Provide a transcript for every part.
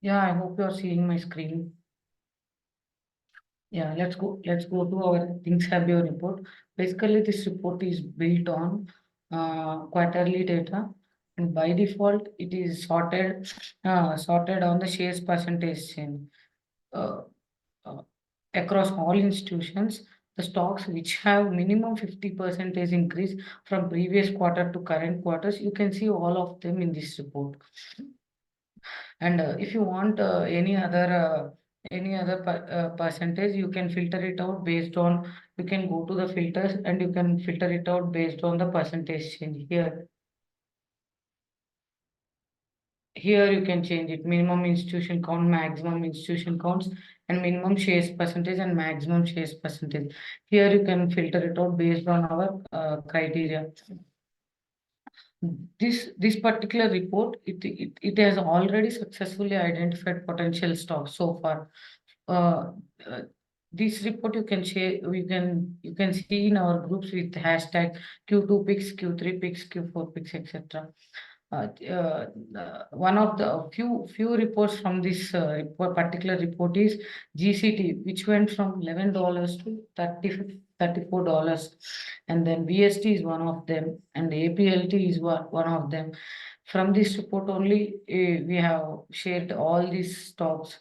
Yeah, I hope you are seeing my screen. Yeah, let's go to our ThinkSabio report. Basically, this report is built on quarterly data, and by default, it is sorted on the shares percentage chain. Uh, uh, Across all institutions, the stocks which have minimum 50% increase from previous quarter to current quarters, you can see all of them in this report. And if you want any other percentage, you can filter it out based on, you can go to the filters and you can filter it out based on the percentage change here. Here you can change it, minimum institution count, maximum institution counts, and minimum shares percentage and maximum shares percentage. Here you can filter it out based on our criteria. This particular report, it has already successfully identified potential stocks so far. Uh, uh, this report you can share, you can see in our groups with hashtag Q2 picks, Q3 picks, Q4 picks, etc. One of the few reports from this particular report is GCT, which went from $11 to $34, and then VST is one of them, and APLT is one of them. From this report only, we have shared all these stocks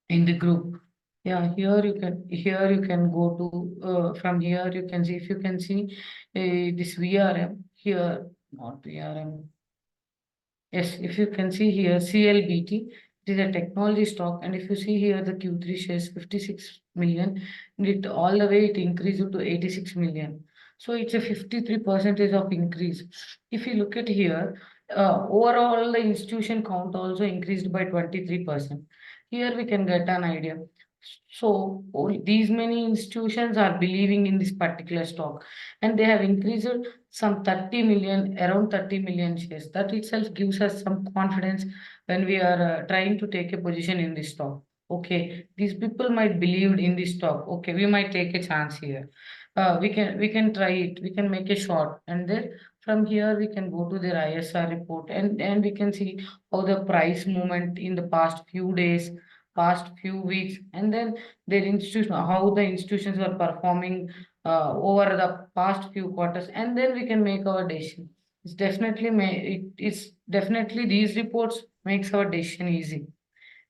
in the group. Yeah, here you can go to from here you can see, if you can see this VRM here, not VRM. Yes, if you can see here, CLBT, it is a technology stock, and if you see here, the Q3 shares 56 million, and it all the way it increased to 86 million. So it's a 53% of increase. If you look at here, overall the institution count also increased by 23%. Here we can get an idea. So these many institutions are believing in this particular stock, and they have increased some 30 million, around 30 million shares. That itself gives us some confidence when we are trying to take a position in this stock. Okay, these people might believe in this stock. Okay, we might take a chance here. We can try it. We can make a short, and then from here we can go to their ISR report, and we can see how the price movement in the past few days, past few weeks, and then their institution, how the institutions are performing over the past few quarters, and then we can make our decision. It's definitely these reports makes our decision easy.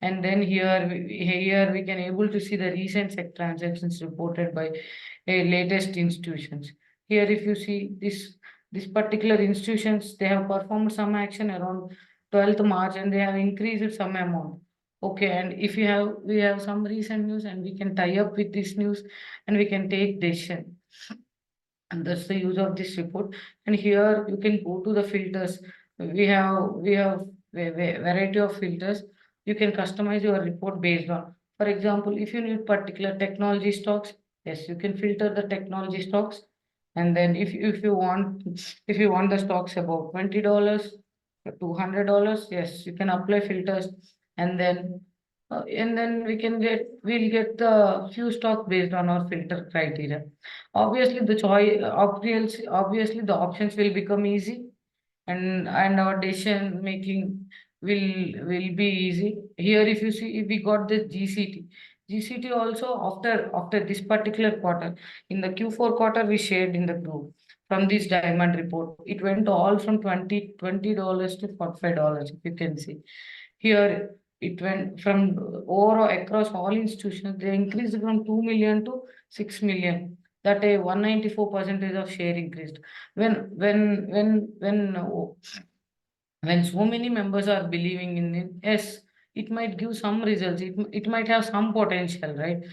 And then here we can able to see the recent SEC transactions reported by latest institutions. Here, if you see this particular institutions, they have performed some action around 12th March, and they have increased some amount. Okay, and if we have some recent news, and we can tie up with this news, and we can take decision. And that's the use of this report. And here you can go to the filters. We have variety of filters. You can customize your report based on. For example, if you need particular technology stocks, yes, you can filter the technology stocks. And then if you want the stocks about $20, $200, yes, you can apply filters, and then we'll get the few stocks based on our filter criteria. Obviously, obviously the options will become easy, and our decision making will be easy. Here, if you see, if we got the GCT also after this particular quarter, in the Q4 quarter, we shared in the group from this diamond report. It went all from $20 to $45, if you can see. Here it went from overall across all institutions, they increased from 2 million to 6 million. That a 194% of share increased. When so many members are believing in it, yes, it might give some results. It might have some potential, right?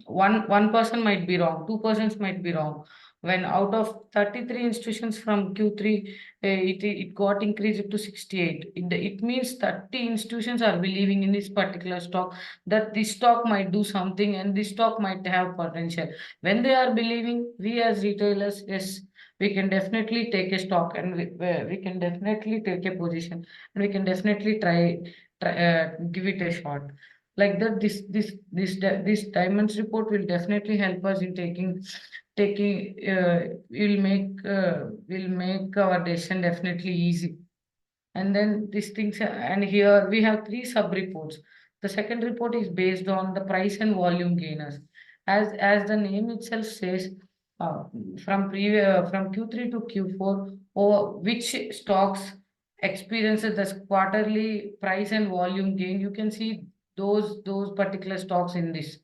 One person might be wrong, two persons might be wrong. When out of 33 institutions from Q3, it got increased to 68. It means 30 institutions are believing in this particular stock, that this stock might do something and this stock might have potential. When they are believing, we as retailers, yes, we can definitely take a stock, and we can definitely take a position, and we can definitely give it a shot. Like that, this diamonds report will definitely help us in will make our decision definitely easy. And then these things, and here we have three sub reports. The second report is based on the price and volume gainers. As the name itself says, from Q3 to Q4, or which stocks experiences this quarterly price and volume gain. You can see those particular stocks in this.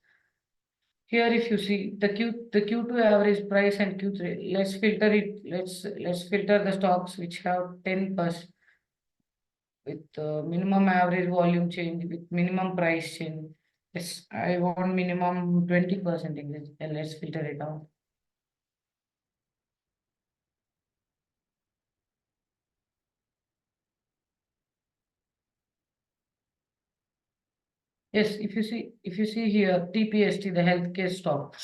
Here, if you see the Q2 average price and Q3, let's filter it. Let's filter the stocks which have 10% with minimum average volume change with minimum price change. Yes, I want minimum 20% increase. And let's filter it out. Yes, if you see here, TPST, the healthcare stock.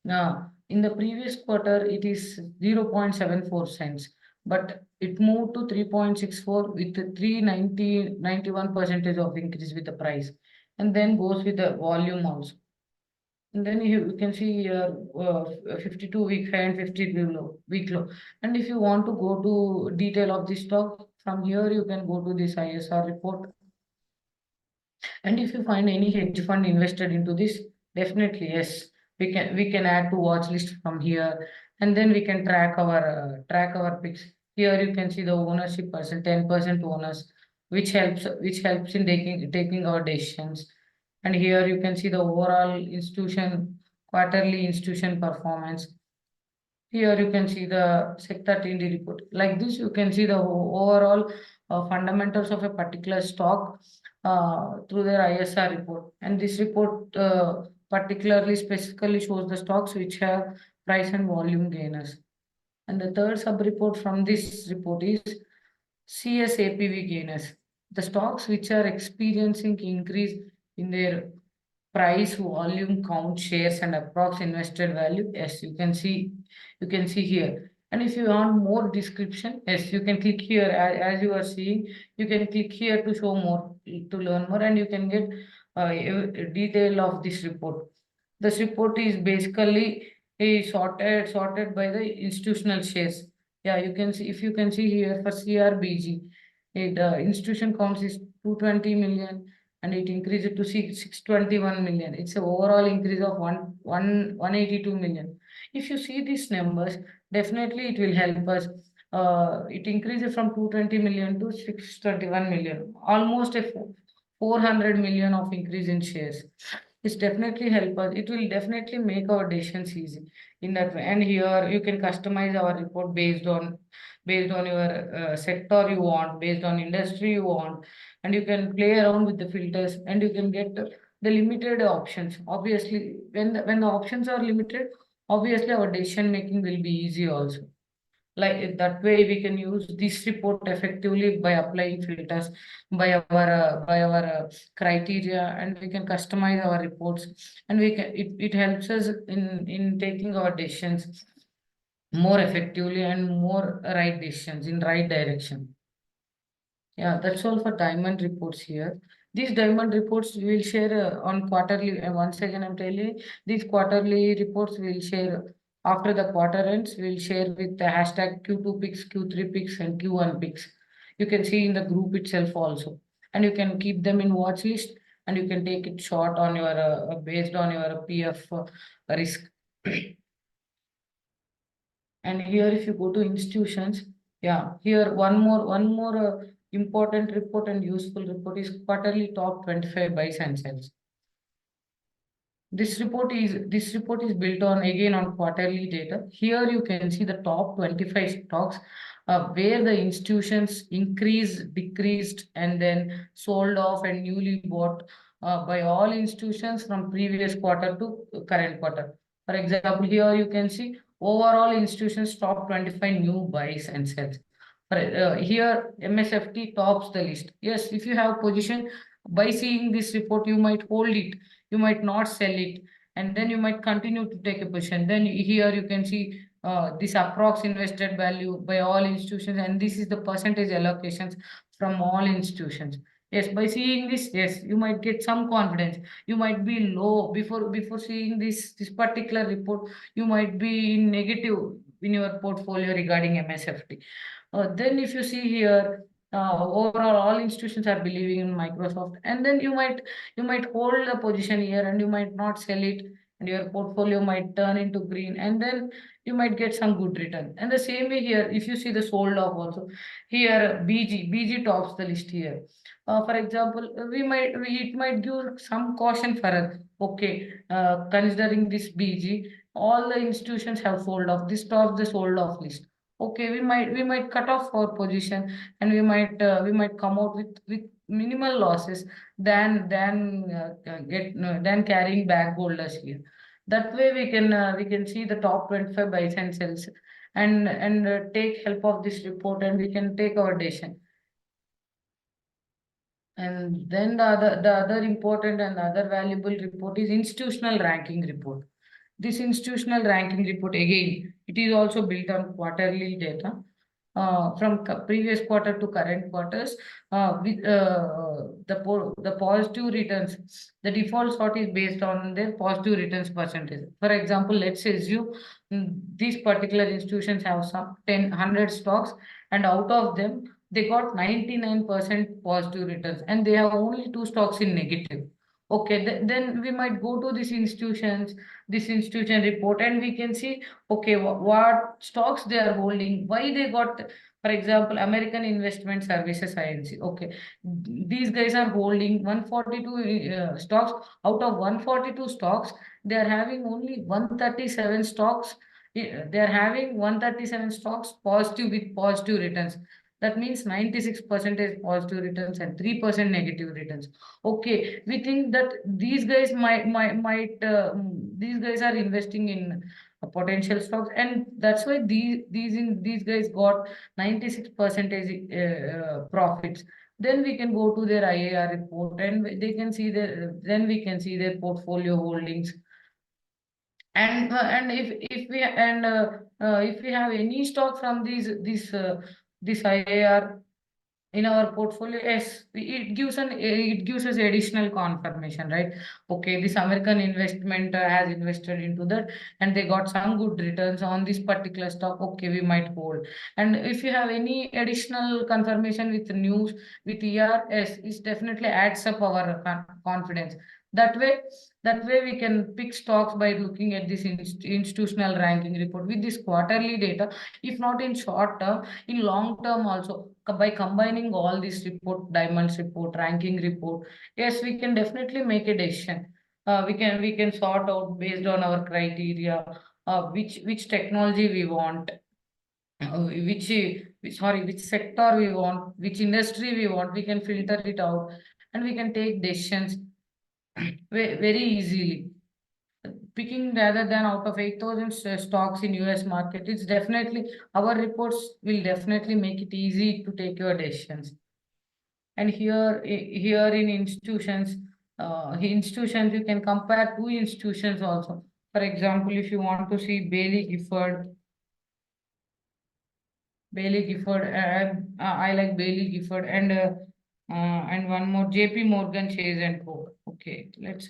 Now, in the previous quarter, it is 0.74 cents, but it moved to 3.64 with the 91 percentage of increase with the price, and then goes with the volume also. And then you can see here 52-week high and 52-week low. And if you want to go to detail of this stock, from here you can go to this ISR report. And if you find any hedge fund invested into this, definitely yes, we can add to watch list from here, and then we can track our picks. Here you can see the ownership percent, 10% owners, which helps in taking our decisions. And here you can see the overall institution quarterly institution performance. Here you can see the sector TND report. Like this, you can see the overall fundamentals of a particular stock through their ISR report. And this report particularly specifically shows the stocks which have price and volume gainers. And the third sub-report from this report is CSAPV gainers. The stocks which are experiencing increase in their price, volume, count, shares, and approx invested value. Yes, you can see here. And if you want more description, yes, you can click here. As you are seeing, you can click here to show more, to learn more, and you can get a detail of this report. This report is basically sorted by the institutional shares. Yeah, you can see, if you can see here for CRBG, the institution counts is 220 million, and it increased to 621 million. It's an overall increase of 182 million. If you see these numbers, definitely it will help us. It increased from 220 million to 621 million, almost a 400 million of increase in shares. It's definitely help us. It will definitely make our decisions easy in that way. And here you can customize our report based on your sector you want, based on industry you want, and you can play around with the filters, and you can get the limited options. Obviously, when the options are limited, obviously our decision making will be easy also. Like that way, we can use this report effectively by applying filters by our criteria, and we can customize our reports, and it helps us in taking our decisions more effectively and more right decisions in right direction. Yeah, that's all for diamond reports here. These diamond reports we will share on quarterly. Once again, I'm telling you, these quarterly reports we'll share after the quarter ends. We'll share with the hashtag Q2 picks, Q3 picks, and Q1 picks. You can see in the group itself also, and you can keep them in watch list, and you can take it short on your based on your PF risk. And here, if you go to institutions, yeah, here one more important report and useful report is quarterly top 25 buys and sells. This report is built on again on quarterly data. Here you can see the top 25 stocks where the institutions increased, decreased, and then sold off and newly bought by all institutions from previous quarter to current quarter. For example, here you can see overall institutions top 25 new buys and sells. Here MSFT tops the list. Yes, if you have position, by seeing this report, you might hold it, you might not sell it, and then you might continue to take a position. Then here you can see this approx invested value by all institutions, and this is the percentage allocations from all institutions. Yes, by seeing this, yes, you might get some confidence. You might be low before seeing this particular report. You might be in negative in your portfolio regarding MSFT. Then if you see here, overall all institutions are believing in Microsoft, and then you might hold the position here and you might not sell it, and your portfolio might turn into green, and then you might get some good return. And the same way here, if you see the sold off also, here BG tops the list here. For example, it might give some caution for us. Okay, considering this BG, all the institutions have sold off. This tops the sold off list. Okay, we might cut off our position, and we might come out with minimal losses than carrying back holders here. That way we can see the top 25 buys and sells, and take help of this report, and we can take our decision. And then the other important and other valuable report is institutional ranking report. This institutional ranking report, again, it is also built on quarterly data, from previous quarter to current quarters, with the positive returns. The default sort is based on their positive returns percentage. For example, let's assume these particular institutions have some 100 stocks, and out of them they got 99% positive returns, and they have only two stocks in negative. Okay, then we might go to this institution report, and we can see, okay, what stocks they are holding, why they got, for example, American Investment Services INC. Okay, these guys are holding 142 stocks. Out of 142 stocks, they are having only 137 stocks. They are having 137 stocks positive with positive returns. That means 96% positive returns and 3% negative returns. Okay, we think that these guys these guys are investing in potential stocks, and that's why these guys got 96% profits. Then we can go to their IAR report, and we can see their portfolio holdings. And if we have any stock from this IAR in our portfolio, yes, it gives us additional confirmation, right? Okay, this American investment has invested into that, and they got some good returns on this particular stock. Okay, we might hold. And if you have any additional confirmation with news, with ER, yes, it definitely adds up our confidence. That way, we can pick stocks by looking at this institutional ranking report with this quarterly data. If not in short term, in long term also, by combining all this report, diamonds report, ranking report, yes, we can definitely make a decision. We can sort out based on our criteria, which technology we want, which sector we want, which industry we want. We can filter it out, and we can take decisions very easily. Picking rather than out of 8,000 stocks in US market, it's definitely, our reports will definitely make it easy to take your decisions. And here in institutions, you can compare two institutions also. For example, if you want to see Bailey Gifford, I like Bailey Gifford, and one more, JP Morgan Chase and Co. Okay, let's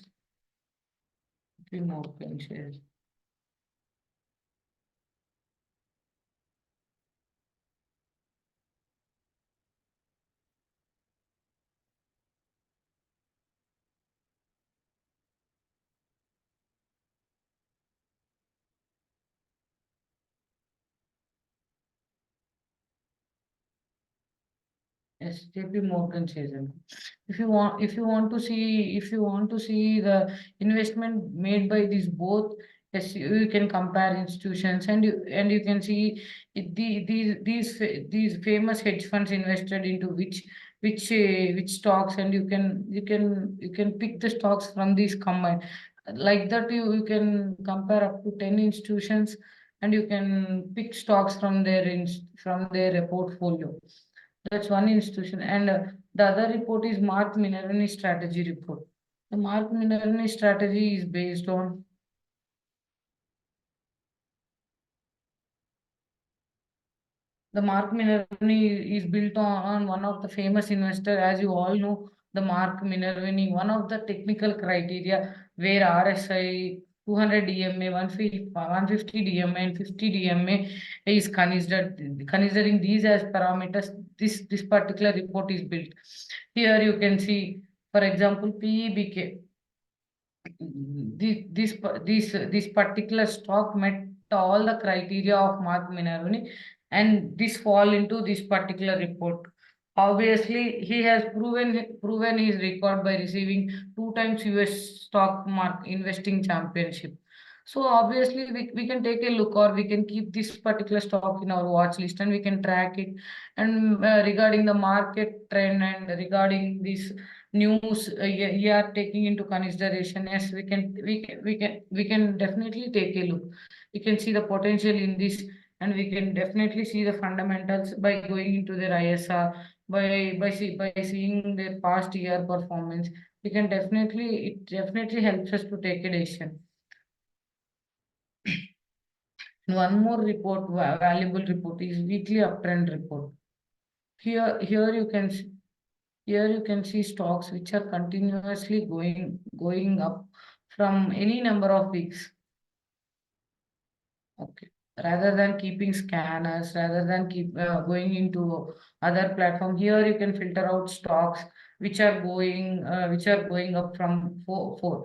JP Morgan Chase. Yes, JP Morgan Chase. If you want to see the investment made by these both, yes, you can compare institutions, and you can see these famous hedge funds invested into which stocks, and you can pick the stocks from these combined. Like that, you can compare up to 10 institutions, and you can pick stocks from their portfolio. That's one institution. And the other report is Mark Minervini strategy report. The Mark Minervini strategy is based on the Mark Minervini is built on one of the famous investor, as you all know, the Mark Minervini, one of the technical criteria where RSI 200 DMA, 150 DMA, and 50 DMA is considered. Considering these as parameters, this particular report is built. Here you can see, for example, PEBK. This particular stock met all the criteria of Mark Minervini, and this fall into this particular report. Obviously, he has proven his record by receiving 2 times US stock mark investing championship. So obviously, we can take a look, or we can keep this particular stock in our watch list, and we can track it. And regarding the market trend and regarding this news, you are taking into consideration, yes, we can definitely take a look. We can see the potential in this, and we can definitely see the fundamentals by going into their ISR, by seeing their past year performance. It definitely helps us to take a decision. One more report, valuable report, is weekly uptrend report. Here you can see, here you can see stocks which are continuously going up from any number of weeks. Okay. Rather than keeping scanners, rather than keep going into other platform, here you can filter out stocks which are going up from four.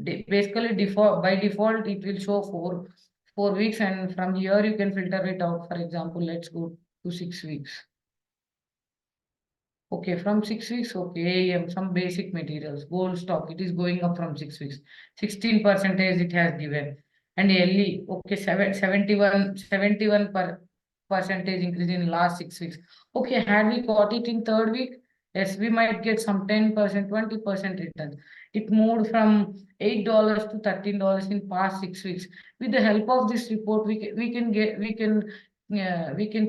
Basically, by default it will show 4 weeks, and from here you can filter it out. For example, let's go to 6 weeks. Okay, from 6 weeks, okay, AM, some basic materials, gold stock, it is going up from 6 weeks. 16% it has given. And LE, okay, 71 percentage increase in last 6 weeks. Okay, had we got it in third week, yes, we might get some 10%, 20% returns. It moved from $8 to $13 in past 6 weeks. With the help of this report, we can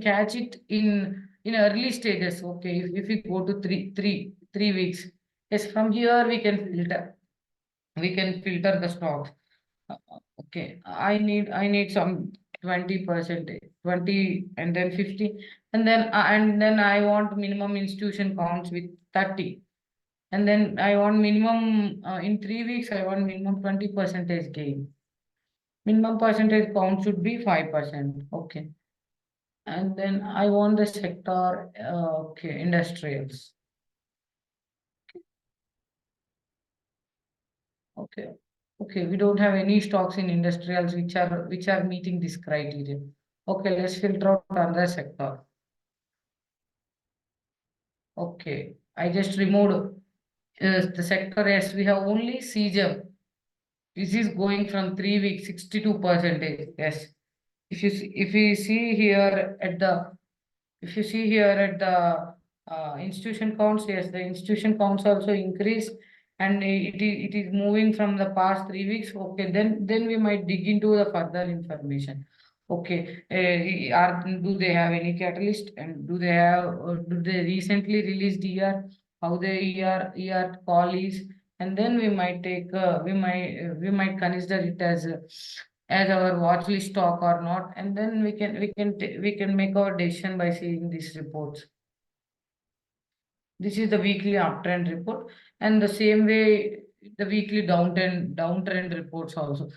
catch it in early stages. Okay, if we go to three weeks, yes, from here we can filter the stocks. Okay, I need some 20%, 20, and then 50, and then I want minimum institution counts with 30, and then I want minimum in 3 weeks I want minimum 20% gain. Minimum percentage count should be 5%. Okay. And then I want the sector, okay, industrials. Okay. Okay, we don't have any stocks in industrials which are meeting this criteria. Okay, let's filter out another sector. Okay, I just removed the sector. Yes, we have only CGM. This is going from 3 weeks, 62%. Yes. If you see here at the If you see here at the institution counts, yes, the institution counts also increase, and it is moving from the past 3 weeks. Okay, then we might dig into the further information. Okay, do they have any catalyst, and do they recently released year? How the year call is, and then we might take we might consider it as our watch list stock or not, and then we can make our decision by seeing these reports. This is the weekly uptrend report, and the same way the weekly downtrend reports also,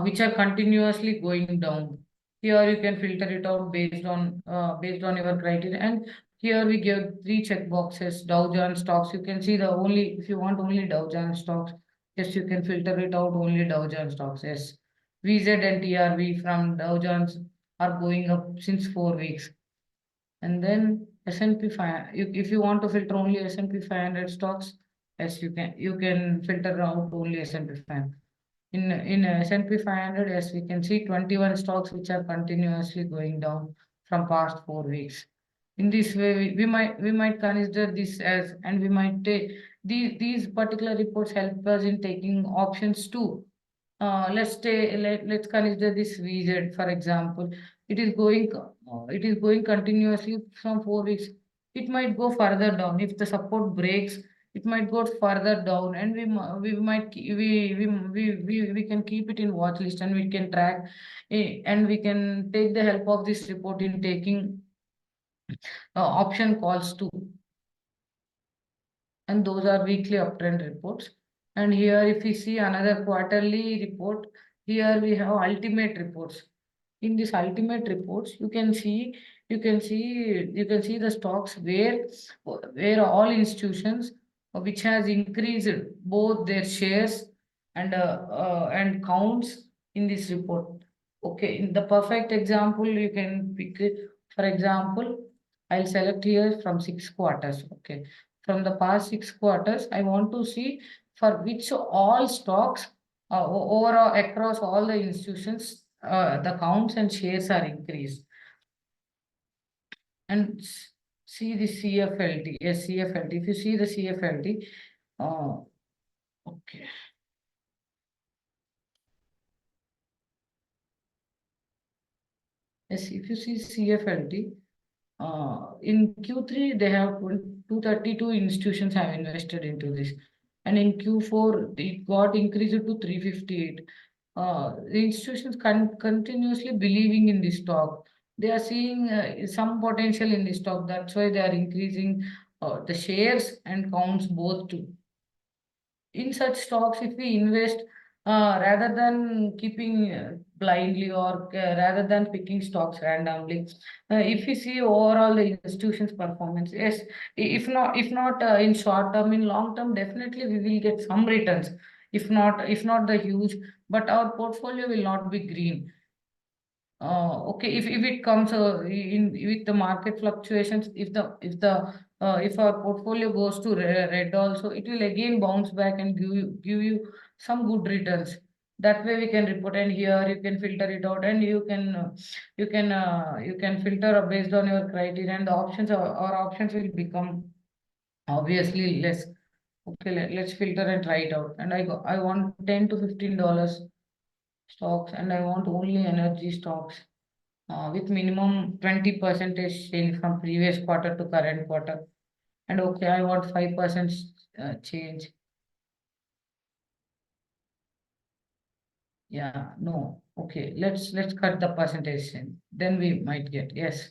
which are continuously going down. Here you can filter it out based on your criteria, and here we give 3 check boxes. Dow Jones stocks, you can see if you want only Dow Jones stocks, yes, you can filter it out only Dow Jones stocks. Yes, VZ and TRV from Dow Jones are going up since 4 weeks. And then S&P 5, if you want to filter only S&P 500 stocks, yes, you can filter out only S&P 500. In S&P 500, yes, we can see 21 stocks which are continuously going down from past 4 weeks. In this way, we might consider this as, and we might take these particular reports help us in taking options too. Let's consider this VZ, for example. It is going continuously from 4 weeks. It might go further down if the support breaks. It might go further down, and we can keep it in watch list, and we can track, and we can take the help of this report in taking option calls too. And those are weekly uptrend reports. And here, if we see another quarterly report, here we have ultimate reports. in this ultimate reports, you can see the stocks where all institutions which has increased both their shares and counts in this report. Okay, in the perfect example, you can pick it. For example, I'll select here from 6 quarters. Okay, from the past 6 quarters, I want to see for which all stocks overall across all the institutions, the counts and shares are increased. And see the CFLT. Yes, CFLT. If you see the CFLT, okay. Yes, if you see CFLT, in Q3, they have 232 institutions have invested into this. And in Q4, it got increased to 358. The institutions continuously believing in this stock. They are seeing some potential in this stock. That's why they are increasing the shares and counts both too. In such stocks, if we invest rather than keeping blindly or rather than picking stocks randomly, if we see overall the institution's performance, yes, if not in short term, in long term, definitely we will get some returns. If not the huge, but our portfolio will not be green. Okay, if it comes in with the market fluctuations, if our portfolio goes to red also, it will again bounce back and give you some good returns. That way we can report, and here you can filter it out, and you can filter based on your criteria, and the options our options will become obviously less. Okay, let's filter and try it out. And I want $10 to $15 stocks, and I want only energy stocks with minimum 20% change from previous quarter to current quarter. And okay, I want 5% change. Yeah, no. Okay, let's cut the percentage change. Then we might get yes.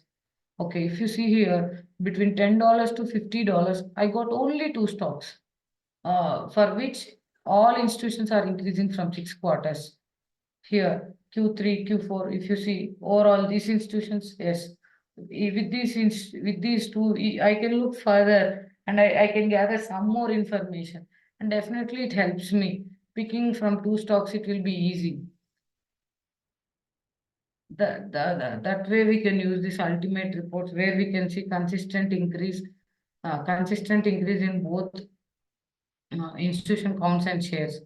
Okay, if you see here between $10 to $50, I got only two stocks, for which all institutions are increasing from 6 quarters. Here, Q3, Q4, if you see overall these institutions, yes, with these two, I can look further and I can gather some more information. And definitely it helps me. Picking from two stocks, it will be easy. That way we can use this ultimate reports where we can see consistent increase in both institution counts and shares.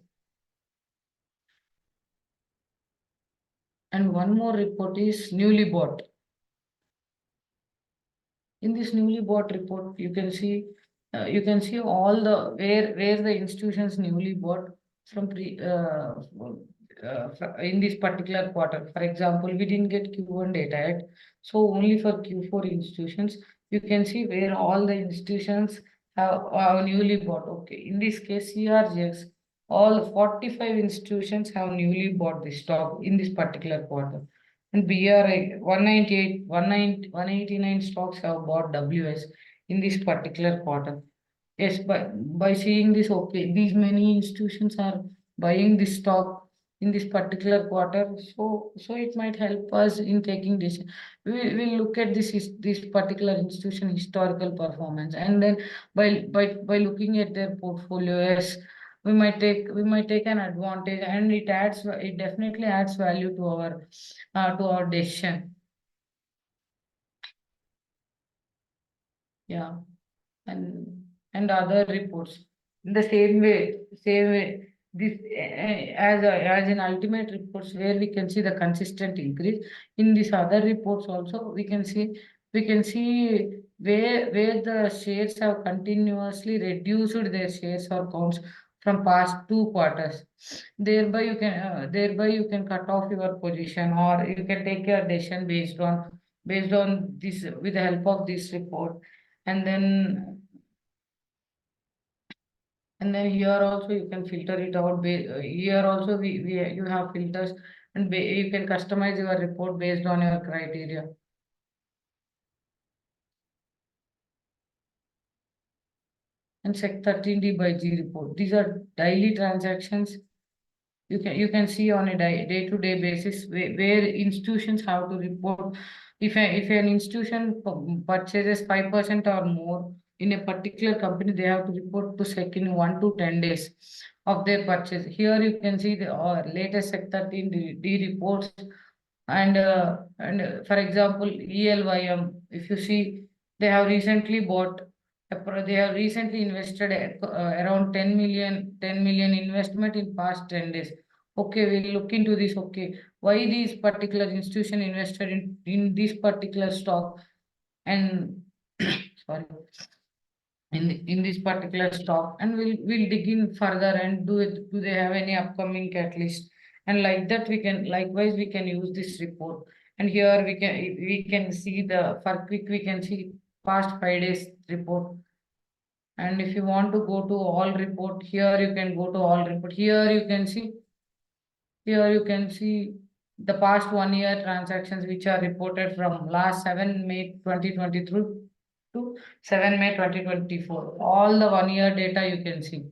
And one more report is newly bought. In this newly bought report, you can see all the where the institutions newly bought from in this particular quarter. For example, we didn't get Q1 data yet, so only for Q4 institutions, you can see where all the institutions have newly bought. Okay, in this case, CRGX, all 45 institutions have newly bought this stock in this particular quarter. And BRI 198, 189 stocks have bought WS in this particular quarter. Yes, by seeing this, okay, these many institutions are buying this stock in this particular quarter. So it might help us in taking this. We will look at this particular institution historical performance, and then by looking at their portfolio, yes, we might take an advantage, and it definitely adds value to our decision. Yeah, and other reports in the same way. This as in ultimate reports where we can see the consistent increase. In these other reports also we can see where the shares have continuously reduced their shares or counts from past 2 quarters. Thereby you can cut off your position, or you can take your decision based on this with the help of this report. And then and then here also you can filter it out. Here also you have filters, and you can customize your report based on your criteria. And Sec 13D by G report. These are daily transactions You can see on a day-to-day basis where institutions have to report. If an institution purchases 5% or more in a particular company, they have to report to SEC in 1 to 10 days of their purchase. Here you can see the latest Sec 13 D reports, and for example, ELYM, if you see, they have recently bought, they have recently invested around 10 million investment in past 10 days. Okay, we'll look into this. Okay, why these particular institution invested in this particular stock, and sorry, in this particular stock, and we'll dig in further and do they have any upcoming catalyst, and like that we can likewise we can use this report. And here we can see the for quick we can see past 5 days report. And if you want to go to all report, here you can go to all report. Here you can see the past 1 year transactions which are reported from last 7 May 2023 to 7 May 2024. All the 1 year data you can see.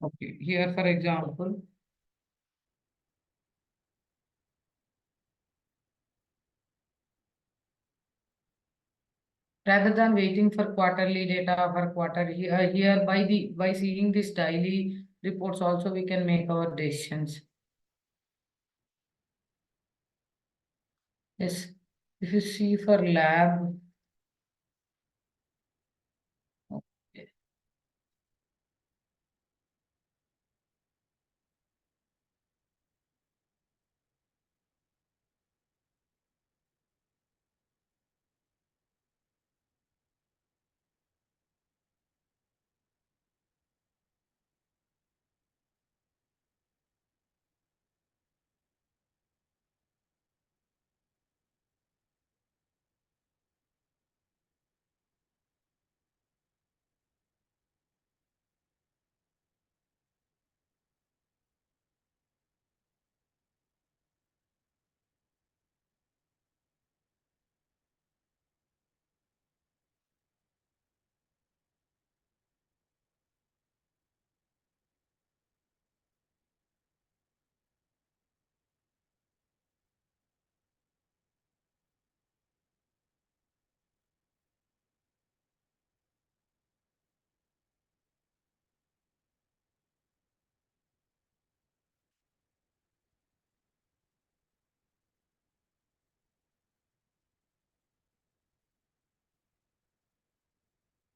Okay, here for example, rather than waiting for quarterly data for quarter, here by seeing this daily reports also we can make our decisions. Yes, if you see for lab, okay.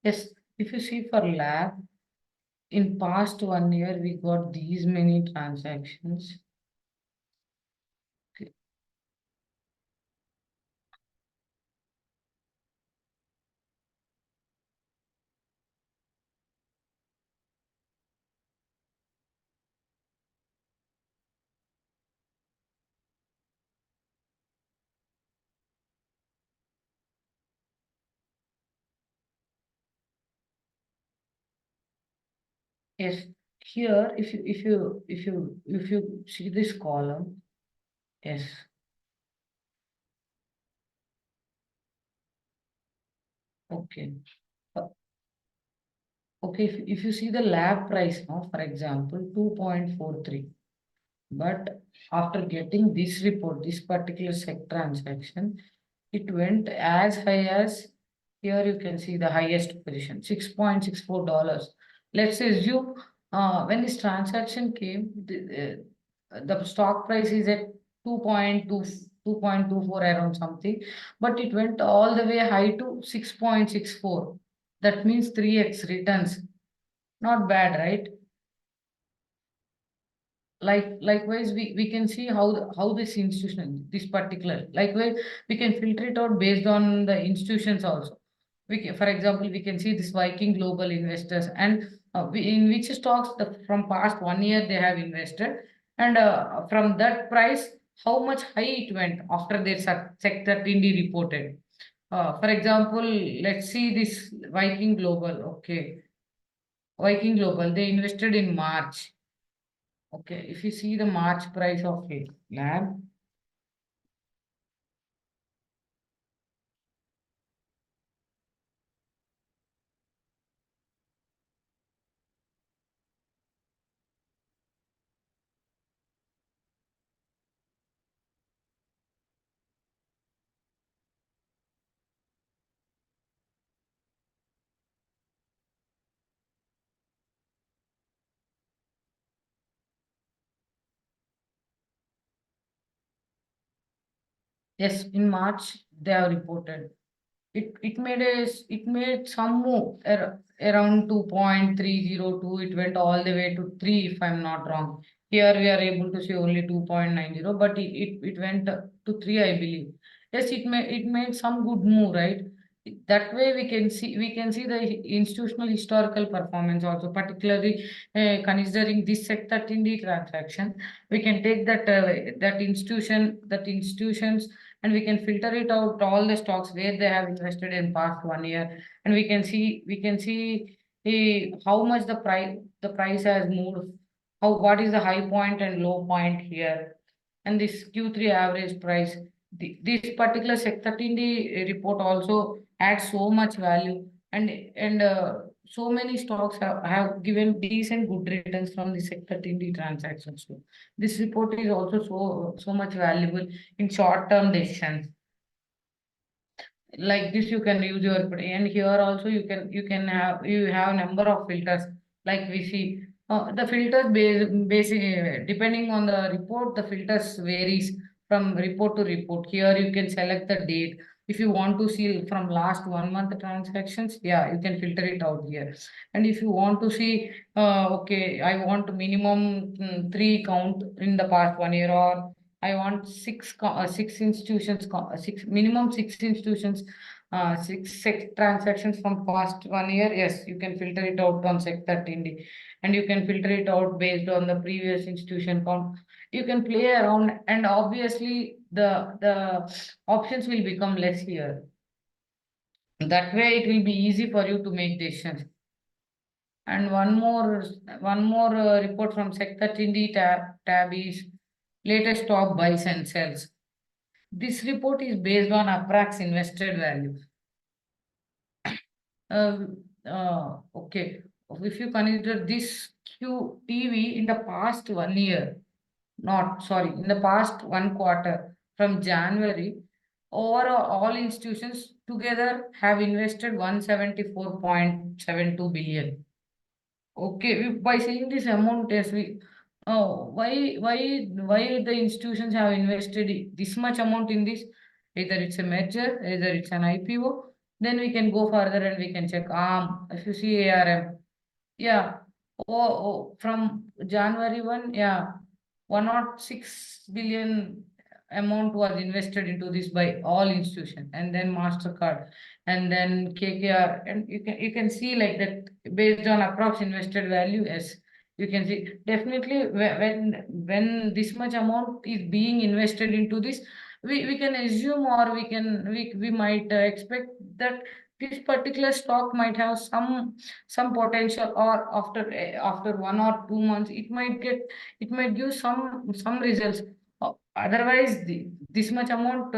Yes, if you see for lab, in past 1 year, we got these many transactions. Okay. Yes, here if you see this column, yes, okay. Uh, Okay, if you see the lab price now, for example, 2.43. But after getting this report, this particular SEC transaction, it went as high as, here you can see the highest position, $6.64. Let's assume when this transaction came, the stock price is at 2.24 around something, but it went all the way high to 6.64. That means 3x returns. Not bad, right? Likewise we can see how this institution, this particular, likewise we can filter it out based on the institutions also. For example, we can see this Viking Global Investors, and in which stocks from past 1 year they have invested, and from that price how much high it went after their sector TD reported. For example, let's see this Viking Global. Okay, Viking Global, they invested in March. Okay, if you see the March price of a lab, Yes, in March they have reported. It made some move around 2.302. It went all the way to 3, if I'm not wrong. Here we are able to see only 2.90, but it went to 3, I believe. Yes, it made some good move, right? That way we can see the institutional historical performance also, particularly considering this Sec 13D transaction. We can take that institutions, and we can filter it out all the stocks where they have invested in past 1 year, and we can see how much the price has moved, how what is the high point and low point here, and this Q3 average price. This particular Sec 13D report also adds so much value, and so many stocks have given decent good returns from the Sec 13D transactions too. This report is also so much valuable in short-term decisions. Like this you can use your brain, and here also you have number of filters. Like we see the filters basic depending on the report, the filters varies from report to report. Here you can select the date. If you want to see from last 1 month transactions, yeah, you can filter it out here. And if you want to see okay, I want minimum 3 count in the past 1 year, or I want six institutions, minimum 6 institutions, six transactions from past 1 year. Yes, you can filter it out on Sec 13D, and you can filter it out based on the previous institution count. You can play around, and obviously the options will become less here. That way, it will be easy for you to make decisions. And one more report from Sec 13D tab is latest stock buys and sells. This report is based on apprax invested value. Okay, if you consider this QTV in the past 1 year, not sorry, in the past 1 quarter from January, overall all institutions together have invested 174.72 billion. Okay, by saying this amount, yes, why the institutions have invested this much amount in this? Either it's a merger, either it's an IPO. Then we can go further and we can check. If you see ARM, yeah. From January 1, yeah, 106 billion amount was invested into this by all institutions, and then Mastercard, and then KKR, and you can see like that based on approx invested value. Yes, you can see definitely when this much amount is being invested into this, we can assume, or we might expect that this particular stock might have some potential, or after 1 or 2 months it might give some results. Otherwise this much amount,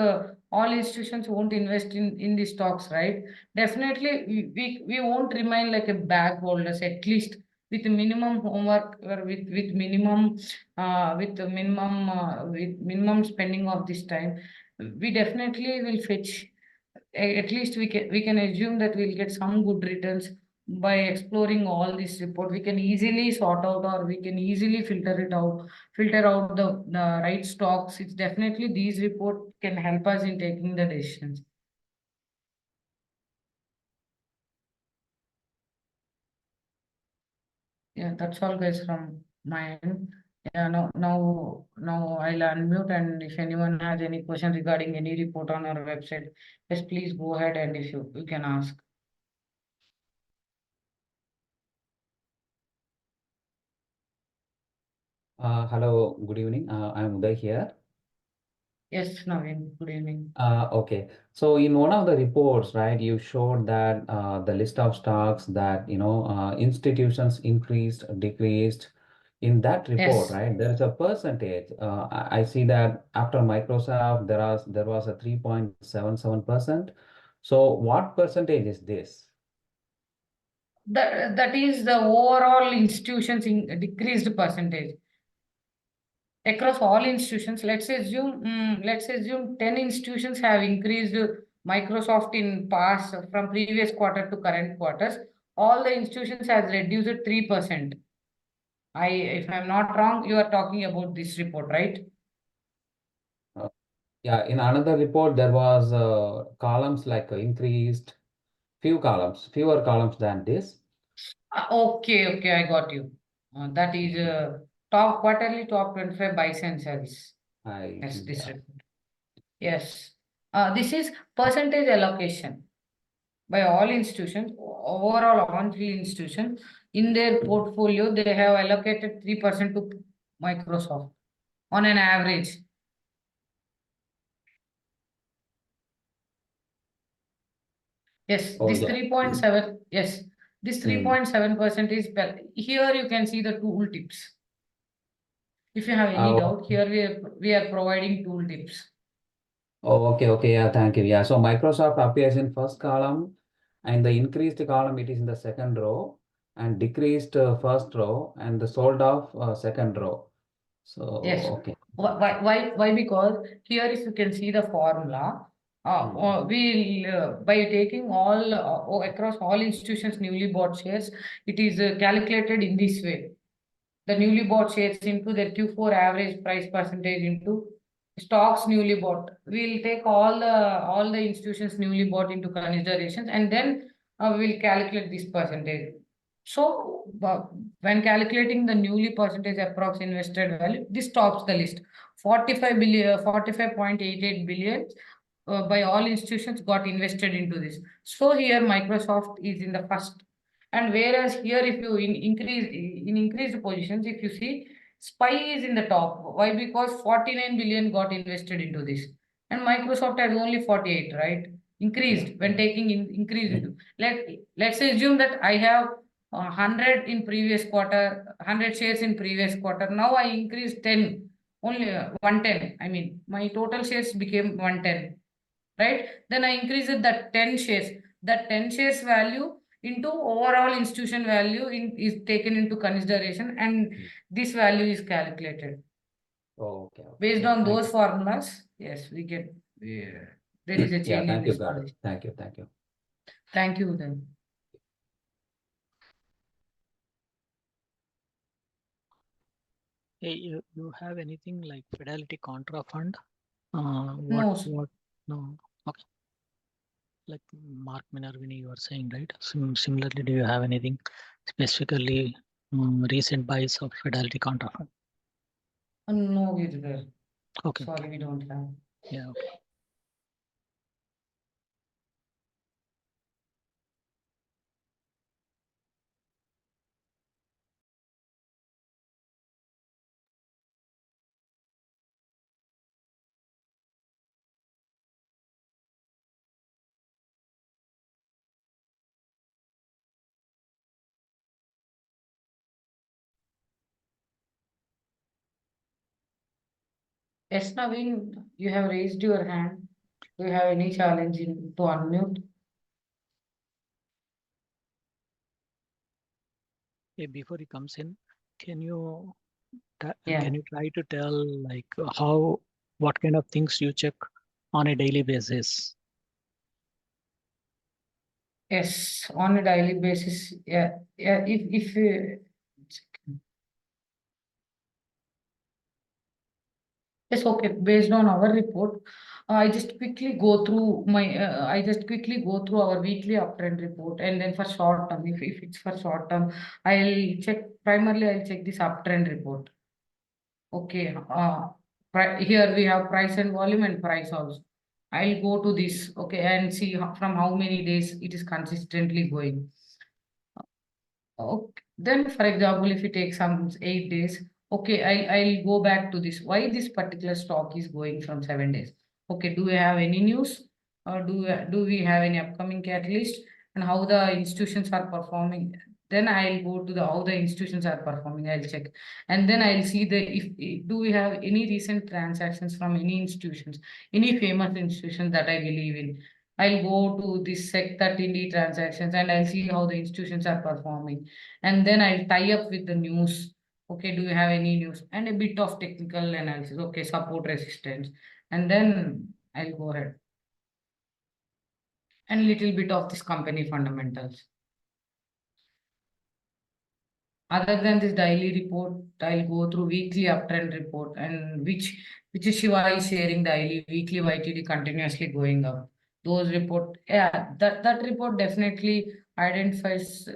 all institutions won't invest in the stocks, right? Definitely we won't remain like a bag holders, at least with minimum homework, or with minimum spending of this time. We definitely will fetch, at least we can assume that we'll get some good returns by exploring all this report. We can easily sort out, or we can easily filter out the right stocks. It's definitely these report can help us in taking the decisions. Yeah, that's all guys from my end. Yeah, now I'll unmute, and if anyone has any question regarding any report on our website, yes, please go ahead, and if you can ask. Hello, good evening. I'm Uday here. Yes, Naveen, good evening. Okay. So in one of the reports, right, you showed that the list of stocks that, institutions increased, decreased. In that report, Yes. right, there is a percentage. I see that after Microsoft, there was a 3.77%. So what percentage is this? That is the overall institutions in decreased percentage across all institutions. Let's assume 10 institutions have increased Microsoft in past from previous quarter to current quarters. All the institutions has reduced 3%. If I'm not wrong, you are talking about this report, right? Yeah, in another report, there was columns like increased, fewer columns than this. Okay, I got you. That is top quarterly top 25 buys and sells. I Yes, this yeah. report. Yes. This is percentage allocation by all institutions, overall on three institutions. In their portfolio, they have allocated 3% to Microsoft on an average. Yes, Oh, this yeah. 3.7, yes, this 3.7% is, here you can see the tool tips. If you have any Oh, doubt, here we are providing tool tips. oh, okay, yeah, thank you. Yeah, so Microsoft appears in first column, and the increased column it is in the second row, and decreased first row, and the sold off second row. So Yes. okay. Why? Because here, if you can see the formula, we'll by taking all across all institutions newly bought shares, it is calculated in this way. The newly bought shares into their Q4 average price percentage into stocks newly bought. We'll take all the institutions newly bought into consideration, and then we'll calculate this percentage. So when calculating the newly percentage approx invested value, this tops the list. 45 billion, 45.88 billion by all institutions got invested into this. So here Microsoft is in the first. And whereas here, if you in increased positions, if you see, SPY is in the top. Why? Because 49 billion got invested into this, and Microsoft has only 48, right? Increased when taking increased. Let's assume that I have 100 in previous quarter, 100 shares in previous quarter. Now I increased 10, only 110. I mean, my total shares became 110, right? Then I increased that 10 shares. That 10 shares value into overall institution value is taken into consideration, and this value is calculated. Oh, okay. Based Yeah, on thank those you. formulas, yes, there is a Yeah, change in thank you, this God. position. Thank you. Thank you then. Hey, you have anything like Fidelity Contra Fund? No, No. Okay. Like Mark Minervini, you are saying, right? Similarly, do you have anything specifically recent buys of Fidelity Contra Fund? no, Girdhar. Okay. Sorry, we don't have. Yeah. Okay. Yes, Naveen, you have raised your hand. Do you have any challenge to unmute? Hey, before he comes in, can you Yeah. can you try to tell like what kind of things you check on a daily basis? Yes, on a daily basis. Yeah, yeah. If yes, okay. Based on our report, I just quickly go through our weekly uptrend report, and then for short term, if it's for short term, I'll check this uptrend report. Okay. Here we have price and volume and price also. I'll go to this, okay, and see from how many days it is consistently going. Okay. Then, for example, if you take some 8 days, okay, I'll go back to this. Why this particular stock is going from 7 days? Okay, do we have any news? Or do we have any upcoming catalyst? And how the institutions are performing? Then I'll go to the how the institutions are performing. I'll check, and then I'll see the if do we have any recent transactions from any institutions, any famous institutions that I believe in. I'll go to this Sec 13D transactions, and I'll see how the institutions are performing. And then I'll tie up with the news. Okay, do you have any news? And a bit of technical analysis. Okay, support resistance. And then I'll go ahead. And little bit of this company fundamentals. Other than this daily report, I'll go through weekly uptrend report, and which which is Shiva is sharing daily, weekly YTD continuously going up. Those report, yeah, that report definitely identifies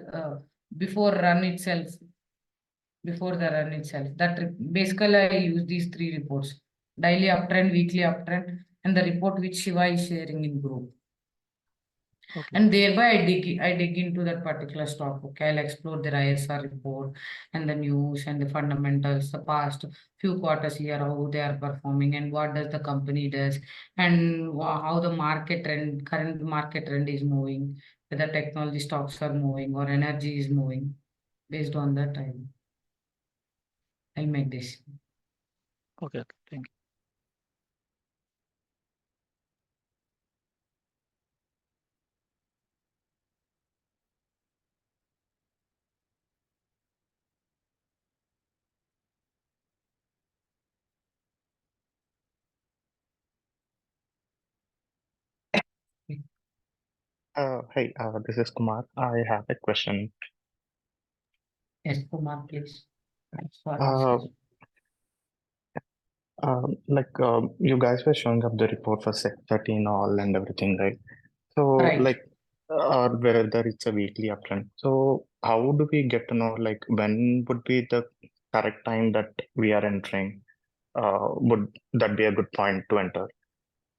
before run itself, before the run itself. Basically I use these three reports: daily uptrend, weekly uptrend, and the report which Shiva is sharing in group. Okay. And thereby I dig into that particular stock. Okay, I'll explore their ISR report and the news and the fundamentals, the past few quarters here, how they are performing and what does the company does, and how the market trend, current market trend is moving, whether technology stocks are moving or energy is moving. Based on that, I'll make this. Okay. Thank you. Hey, this is Kumar. I have a question. Yes, Kumar, please. Thanks for Uh, asking. you guys were showing up the report for Sec 13 all and everything, right? So, Right. or whether it's a weekly uptrend. So, how do we get to know, like, when would be the correct time that we are entering? Would that be a good point to enter?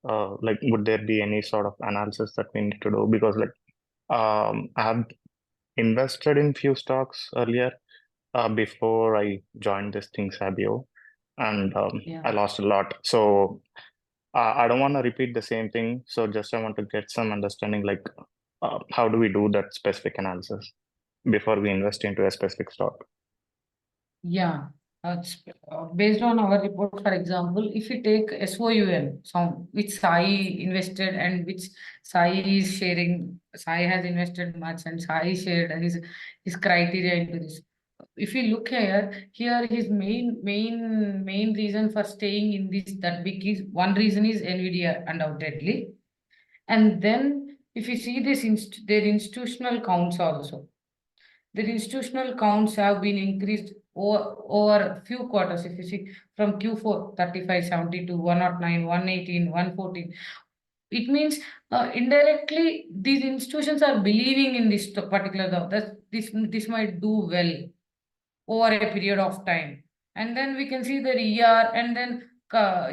Would there be any sort of analysis that we need to do? Because, I have invested in few stocks earlier, before I joined this ThinkSabio, and Yeah. I lost a lot. So I don't want to repeat the same thing. So just I want to get some understanding, how do we do that specific analysis before we invest into a specific stock? Yeah, based on our report, for example, if you take SOUM, so which Sai invested and which Sai is sharing, Sai has invested much and Sai shared his criteria into this. If you look here his main reason for staying in this that big is one reason is NVIDIA undoubtedly, and then if you see this their institutional counts also. The institutional counts have been increased over a few quarters. If you see from Q4 35, 72, 109, 118, 114, it means indirectly these institutions are believing in this particular that this might do well over a period of time. And then we can see the ER, and then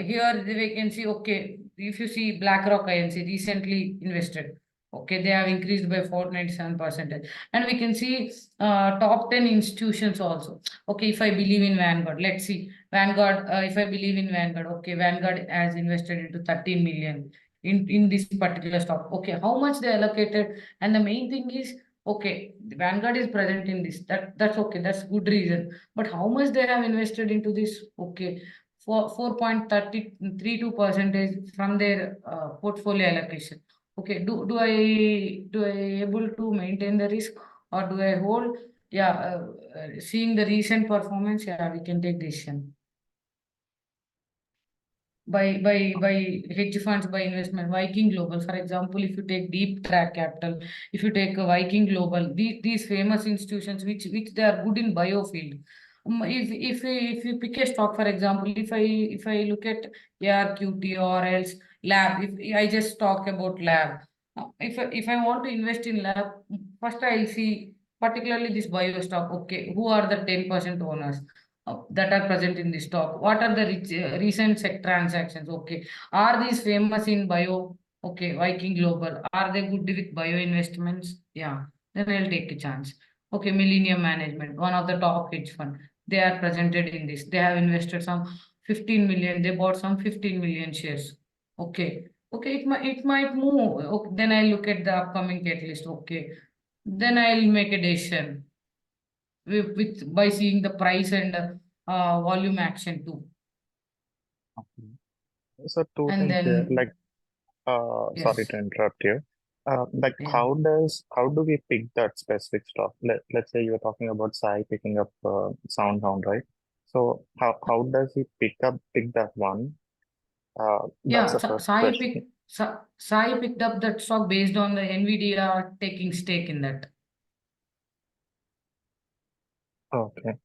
here we can see, okay, if you see BlackRock INC recently invested, okay, they have increased by 497%. And we can see top 10 institutions also. Okay, if I believe in Vanguard, let's see, Vanguard, if I believe in Vanguard, okay, Vanguard has invested into 13 million in this particular stock. Okay, how much they allocated? And the main thing is, okay, Vanguard is present in this. That's okay. That's good reason. But how much they have invested into this? Okay, for 4.32% from their portfolio allocation. Okay, do I able to maintain the risk or do I hold? Yeah, seeing the recent performance, yeah, we can take decision. By hedge funds, by investment, Viking Global, for example, if you take Deep Track Capital, if you take a Viking Global, these famous institutions which they are good in biofield. If you pick a stock, for example, if I look at ARQT or else lab, if I just talk about lab, if I want to invest in lab, first I'll see particularly this bio stock. Okay, who are the 10% owners that are present in the stock? What are the recent transactions? Okay, are these famous in bio? Okay, Viking Global, are they good with bio investments? Yeah, then I'll take a chance. Okay, Millennium Management, one of the top hedge fund, they are presented in this. They have invested some 15 million. They bought some 15 million shares. Okay, okay, it might move. Okay, then I look at the upcoming catalyst. Okay, then I'll make a decision with by seeing the price and volume action too. Okay. So two And things here, then sorry yes, to interrupt you. yeah, How do we pick that specific stock? Let's say you're talking about Sai picking up SoundHound, right? So how does he pick that one? That's yeah. the first Sai question. Sai picked up that stock based on the NVIDIA taking stake in that. Okay.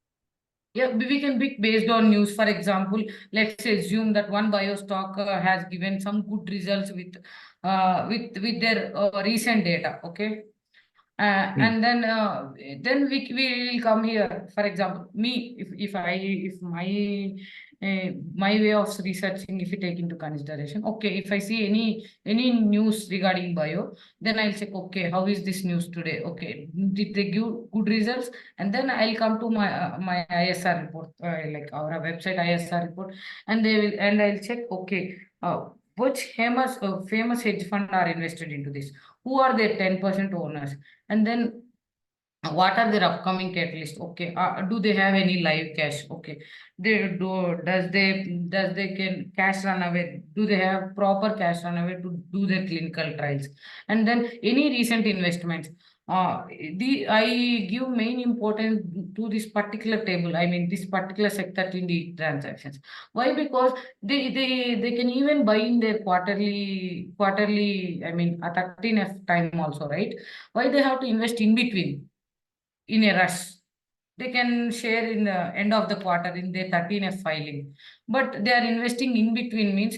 Yeah, we can pick based on news. For example, let's assume that one bio stock has given some good results with their recent data. Okay. And then we will come here. For example, me, if my way of researching, if you take into consideration, okay, if I see any news regarding bio, then I'll check, okay, how is this news today? Okay, did they give good results? And then I'll come to my ISR report, like our website ISR report, and I'll check, okay, which famous hedge fund are invested into this? Who are their 10% owners? And then what are their upcoming catalysts? Okay, do they have any live cash? Okay, they do. Does they can cash run away? Do they have proper cash run away to do their clinical trials? And then any recent investments. I give main importance to this particular table. I mean this particular sector in the transactions. Why? Because they can even buy in their quarterly. I mean a 13F time also, right? Why they have to invest in between in a rush? They can share in the end of the quarter in their 13F filing, but they are investing in between means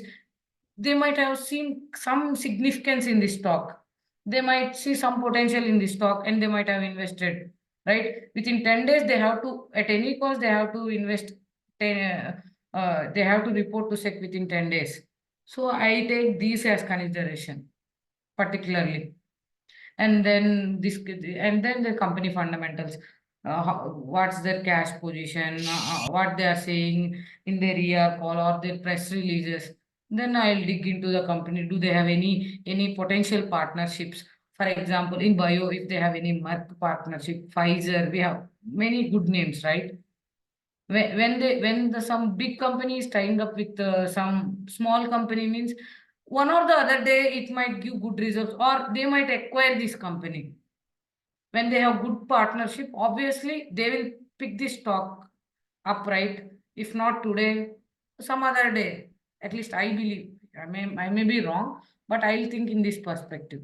they might have seen some significance in the stock. They might see some potential in the stock and they might have invested, right? Within 10 days, they have to, at any cost, they have to invest 10, they have to report to SEC within 10 days. So I take these as consideration, particularly. And then the company fundamentals, what's their cash position, what they are saying in their ER call or their press releases. Then I'll dig into the company. Do they have any potential partnerships? For example, in bio, if they have any Merck partnership, Pfizer, we have many good names, right? When some big company is tying up with some small company means one or the other day it might give good results or they might acquire this company. When they have good partnership, obviously they will pick this stock up, right? If not today, some other day. At least I believe. I may be wrong, but I'll think in this perspective.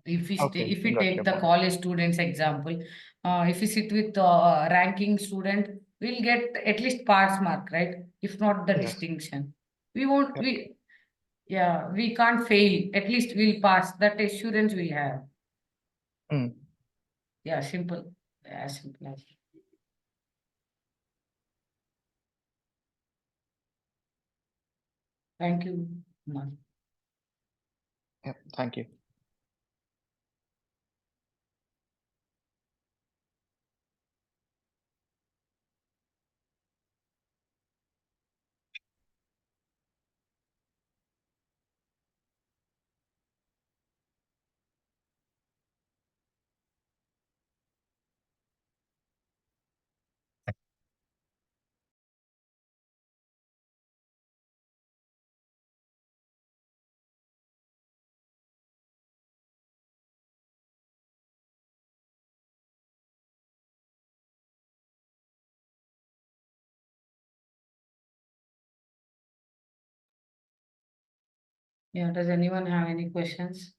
Okay, If we got take your the point. college students example, if we sit with ranking student, we'll get at least pass mark, right? If not the Yes. distinction, we won't. Yep. We can't fail. At least we'll pass. That assurance we have. Hmm. Yeah, simple. As simple as. Thank you, Kumar. Yep. Thank you. Yeah, does anyone have any questions?